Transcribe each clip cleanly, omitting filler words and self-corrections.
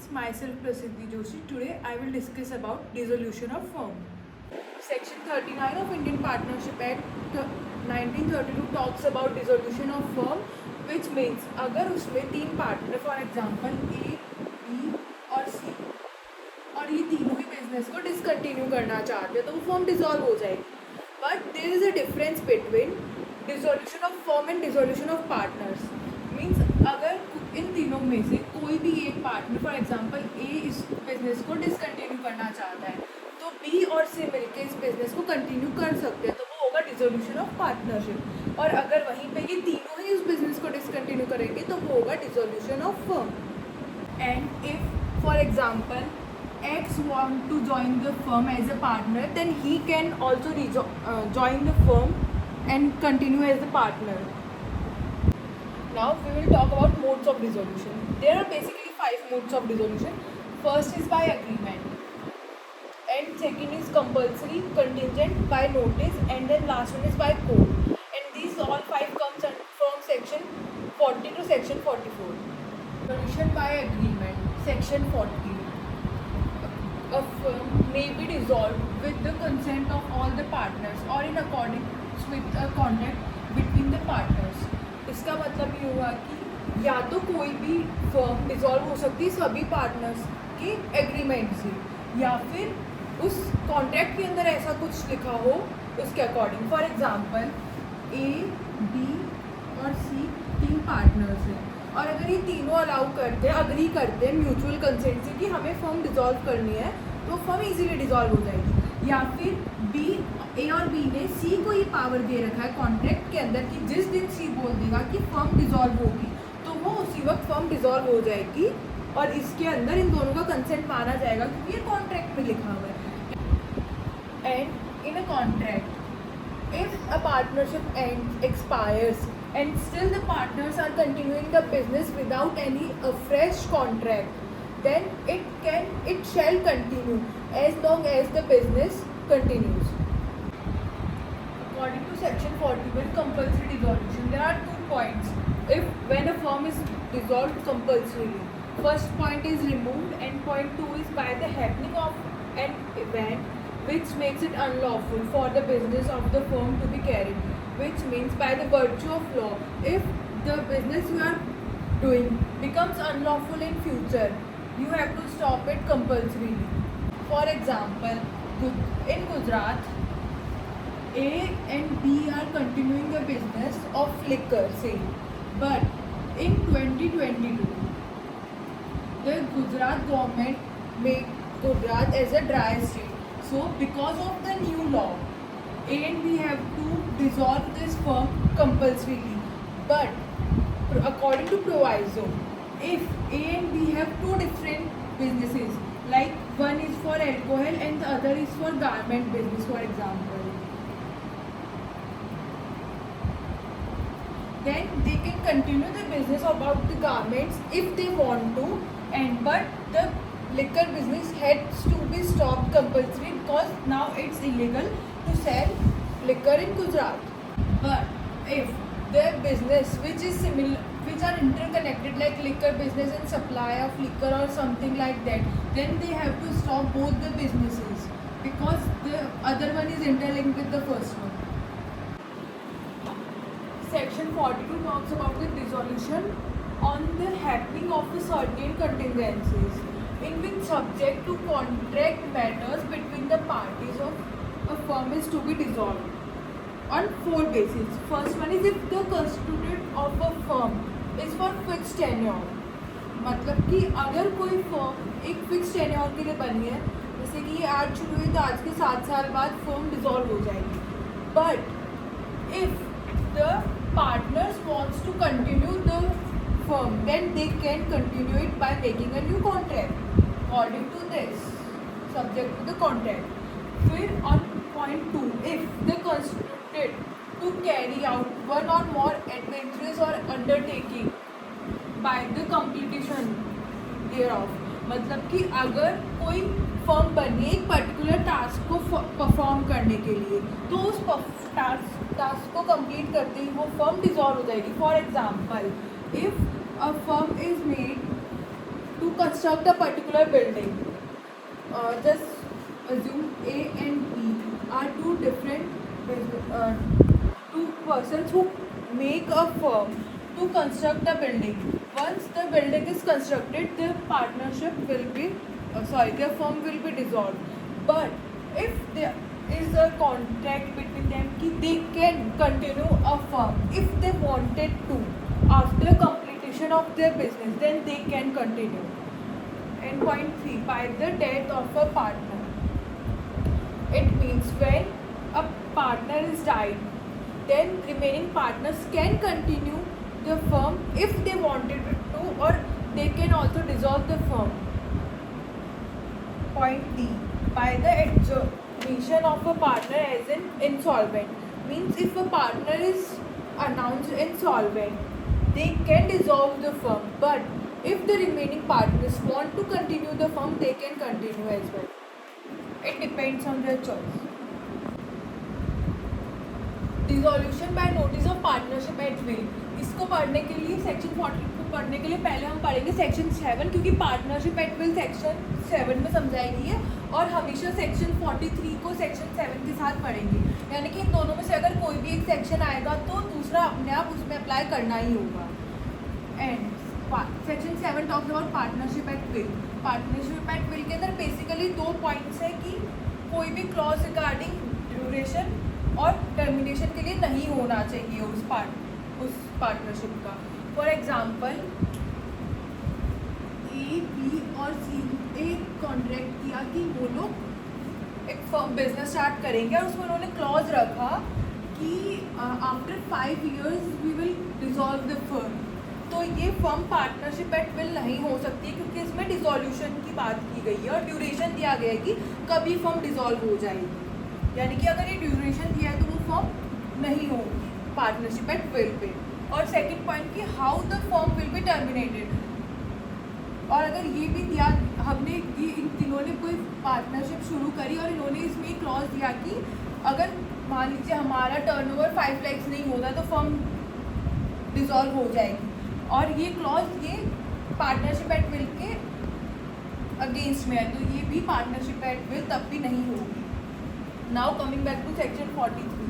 friends, myself Prasiddhi Joshi. Today I will discuss about dissolution of firm. Section 39 of Indian Partnership Act 1932 talks about dissolution of firm, which means अगर उसमें तीन partner for example A, B और C और ये तीनों ही business को discontinue करना चाहते हैं तो वो फर्म डिसॉल्व हो जाएगी. But there is a difference between dissolution of firm and dissolution of partners. Means अगर इन तीनों में से कोई भी एक पार्टनर फॉर एग्जांपल ए इस बिजनेस को डिसकंटिन्यू करना चाहता है तो बी और सी मिलके इस बिजनेस को कंटिन्यू कर सकते हैं तो वो होगा डिसोल्यूशन ऑफ पार्टनरशिप. और अगर वहीं पे ये तीनों ही उस बिजनेस को डिसकंटिन्यू करेंगे तो वो होगा dissolution of firm. And if for example X want to join the firm as a partner, then he can also join the firm and continue as the partner. Now we will talk about modes of dissolution. There are basically 5 modes of dissolution. First is by agreement, and second is compulsory, contingent, by notice, and then last one is by code. And these all 5 comes from section 40 to section 44. Dissolution by agreement, section 40. A firm may be dissolved with the consent of all the partners or in accordance with a contract between the partners. इसका मतलब ये हुआ कि या तो कोई भी firm dissolve हो सकती है सभी पार्टनर्स के एग्रीमेंट से या फिर उस कॉन्ट्रैक्ट के अंदर ऐसा कुछ लिखा हो उसके according. For example A, B और सी 3 पार्टनर्स हैं और अगर ये तीनों अलाउ करते हैं अग्री करते हैं म्यूचुअल कंसेंट से कि हमें फर्म डिसॉल्व करनी है तो फर्म इजीली डिसॉल्व हो जाएगी. या फिर बी, ए और बी ने सी को ये पावर दे रखा है कॉन्ट्रैक्ट के अंदर कि जिस दिन सी बोल देगा कि फर्म डिसॉल्व होगी तो वो उसी वक्त फर्म डिसॉल्व हो जाएगी और इसके अंदर इन दोनों का कंसेंट माना जाएगा क्योंकि ये कॉन्ट्रैक्ट में लिखा हुआ है. And in a contract if a partnership expires and still the partners are continuing the business without any fresh contract, then it shall continue as long as the business continues. According to section 41 compulsory dissolution, there are 2 points when a firm is dissolved compulsorily. First point is removed and point 2 is by the happening of an event which makes it unlawful for the business of the firm to be carried, which means by the virtue of law, if the business you are doing becomes unlawful in future, you have to stop it compulsorily. For example, in Gujarat, A and B are continuing the business of liquor sale, but in 2022, the Gujarat government made Gujarat as a dry state. So, because of the new law, A and B have to dissolve this firm compulsorily. But according to proviso, if A and B have 2 different businesses, like one is for alcohol and the other is for garment business, for example, then they can continue the business about the garments if they want to, and but the liquor business has to be stopped compulsory because now it's illegal to sell liquor in Gujarat. But if their business which is similar, which are interconnected like liquor business and supply of liquor or something like that, then they have to stop both the businesses because the other one is interlinked with the first one. Section 42 talks about the dissolution on the happening of the certain contingencies in which subject to contract matters between the parties of a firm is to be dissolved on 4 bases. First one is if the constituent of a firm is for fixed tenure. मतलब कि अगर कोई firm एक fix tenure के लिए बनी है जैसे कि ये आज शुरू हुई तो आज के 7 साल बाद फर्म डिसॉल्व हो जाएगी. But if the partners wants to continue the firm, then they can continue it by making a new contract according to this, subject to the contract. फिर on point 2, if the constituted to carry out one or more adventures or undertaking by the completion thereof, मतलब कि अगर कोई firm बनी है एक particular task को perform करने के लिए तो उस टास्क को कंप्लीट करते ही वो फर्म डिसॉल्व हो जाएगी. For example, if a firm is made to construct a particular building. Just assume A and B are two persons who make a firm to construct a building. Once the building is constructed, the partnership will be their firm will be dissolved. But if there is a contract between them कि they can continue a firm if they wanted to after completion of their business, then they can continue. And point 3, by the death of a partner. It means when a partner is died, then remaining partners can continue the firm if they wanted to, or they can also dissolve the firm. Point D, by the adjudication of a partner as an insolvent, means if a partner is announced insolvent, they can dissolve the firm, but if the remaining partners want to continue the firm, they can continue as well. It depends on their choice. Dissolution by notice of partnership at will, इसको पढ़ने के लिए section 40 को पढ़ने के लिए पहले हम पढ़ेंगे सेक्शन 7, क्योंकि पार्टनरशिप एट विल सेक्शन 7 में समझाएगी है, और हमेशा सेक्शन 43 को सेक्शन 7 के साथ पढ़ेंगे. यानी कि इन दोनों में से अगर कोई भी एक सेक्शन आएगा तो दूसरा अपने आप उसमें अप्लाई करना ही होगा. And section 7 talks about partnership at will. Partnership at will के अंदर बेसिकली 2 पॉइंट्स है कि कोई भी क्लॉज रिगार्डिंग ड्यूरेशन और टर्मिनेशन के लिए नहीं होना चाहिए उस पार्टनरशिप का. फॉर एग्जांपल ए, बी और सी एक कॉन्ट्रैक्ट किया कि वो लोग एक बिजनेस स्टार्ट करेंगे, और उसमें उन्होंने क्लॉज रखा कि after 5 years we will dissolve the firm. तो ये फर्म पार्टनरशिप एट विल नहीं हो सकती है, क्योंकि इसमें डिसॉल्यूशन की बात की गई है और ड्यूरेशन दिया गया है कि कभी फर्म डिसॉल्व हो जाएगी. यानी कि अगर ये ड्यूरेशन दिया है तो वो फर्म नहीं होगी पार्टनरशिप एट विल पे. और सेकंड पॉइंट कि how the firm will be terminated. और अगर ये भी दिया, हमने ये इन तीनों ने कोई पार्टनरशिप शुरू करी और इन्होंने इसमें एक क्लॉज दिया कि अगर मान लीजिए हमारा टर्नओवर 5 lakhs नहीं होता तो फर्म डिसॉल्व हो जाएगी, और ये क्लॉज ये पार्टनरशिप एट विल के अगेंस्ट में है, तो ये भी पार्टनरशिप एट विल तब भी नहीं होगी. Now coming back to section 43.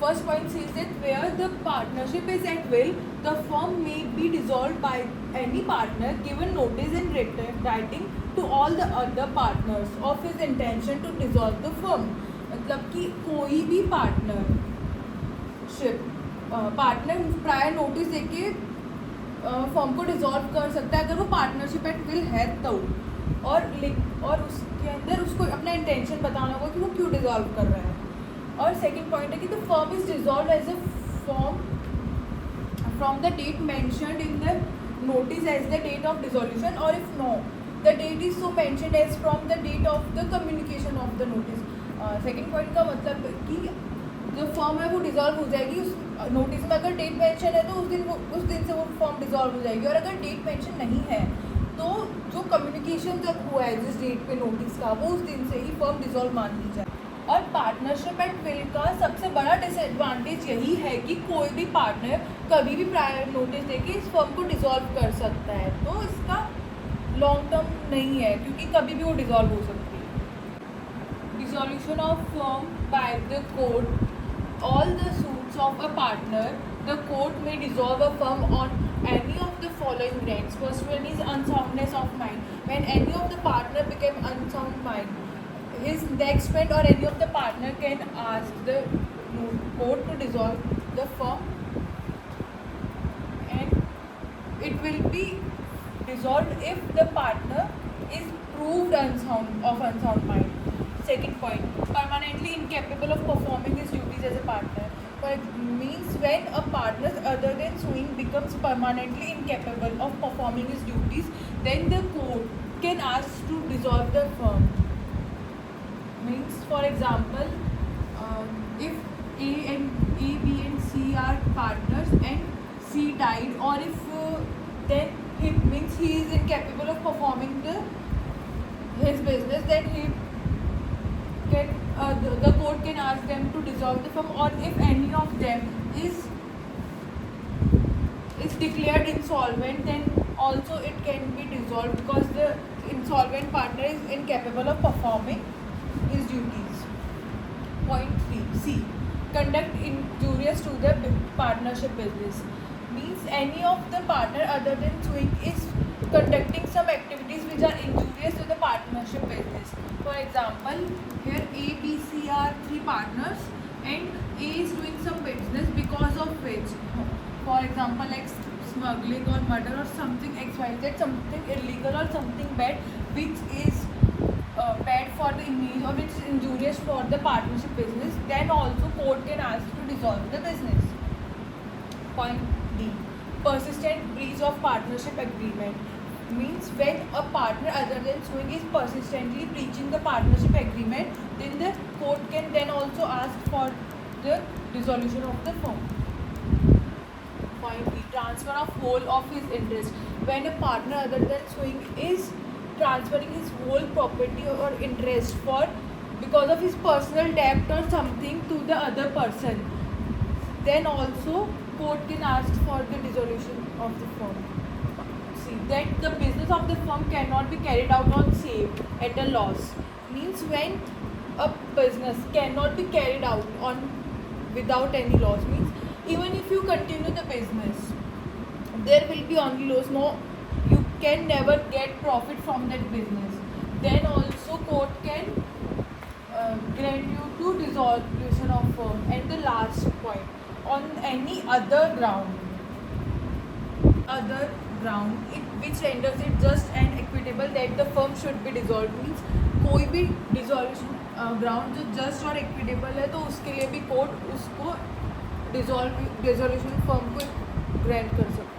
First point says that where the partnership is at will, the firm may be dissolved by any partner given notice in writing to all the other partners of his intention to dissolve the firm. मतलब कि कोई भी partner prior notice देके firm को dissolve कर सकता है अगर वो पार्टनरशिप एट विल है तो, और उसके अंदर उसको अपना इंटेंशन बताना होगा कि वो क्यों डिसॉल्व कर रहा है. और सेकंड पॉइंट है कि the firm is dissolve as a form from the date mentioned in the notice as the date of dissolution, और if no the date is so mentioned as from the date of the communication of the notice. Second point का मतलब कि जो firm है वो dissolve हो जाएगी उस नोटिस में. अगर डेट मेंशन है तो उस दिन से वो फर्म डिसॉल्व हो जाएगी, और अगर डेट मेंशन नहीं है तो जो कम्युनिकेशन जब हुआ है जिस डेट पे नोटिस का, वो उस दिन से ही फर्म डिसॉल्व मान ली जाए. और पार्टनरशिप एट विल का सबसे बड़ा डिसएडवांटेज यही है कि कोई भी पार्टनर कभी भी प्रायर नोटिस देके इस फर्म को डिसॉल्व कर सकता है, तो इसका लॉन्ग टर्म नहीं है क्योंकि कभी भी वो डिसॉल्व हो सकती है. Dissolution of firm by the court. All the suits of a partner, the court may dissolve a firm on any of the following grounds. First one is unsoundness of mind. When any of the partner became unsound mind, his next friend or any of the partner can ask the court to dissolve the firm, and it will be dissolved if the partner is proved unsound mind. Second point, permanently incapable of performing his duties as a partner. Means when a partner other than suing becomes permanently incapable of performing his duties, then the court can ask to dissolve the firm. Means for example, if A, B and C are partners and C died, or if then he means he is incapable of performing his business, then the court can ask them to dissolve the firm, or if any of them is declared insolvent, then Also, it can be dissolved because the insolvent partner is incapable of performing his duties. Point 3. C. Conduct injurious to the partnership business. Means any of the partner other than suing is conducting some activities which are injurious to the partnership business. For example, here A, B, C are three partners and A is doing some business because of which, for example, like smuggling or murder or something XYZ, something illegal or something bad which is bad for the image or which is injurious for the partnership business, then also court can ask to dissolve the business. Point D. Persistent breach of partnership agreement. Means when a partner other than suing is persistently breaching the partnership agreement, then the court can then also ask for the dissolution of the firm. Point B. Transfer of whole of his interest. When a partner other than suing is transferring his whole property or interest for because of his personal debt or something to the other person, then also court can ask for the dissolution of the firm. See that the business of the firm cannot be carried out on sale at a loss. Means when a business cannot be carried out on without any loss, means even if you continue the business, there will be only loss. No, you can never get profit from that business. Then also court can grant you to dissolution of firm. And the last point, on any other ground which renders it just and equitable that the firm should be dissolved. means कोई भी dissolution ground जो just और equitable है तो उसके लिए भी court उसको डिसॉल्यूशन फर्म को ग्रांट कर सकता है.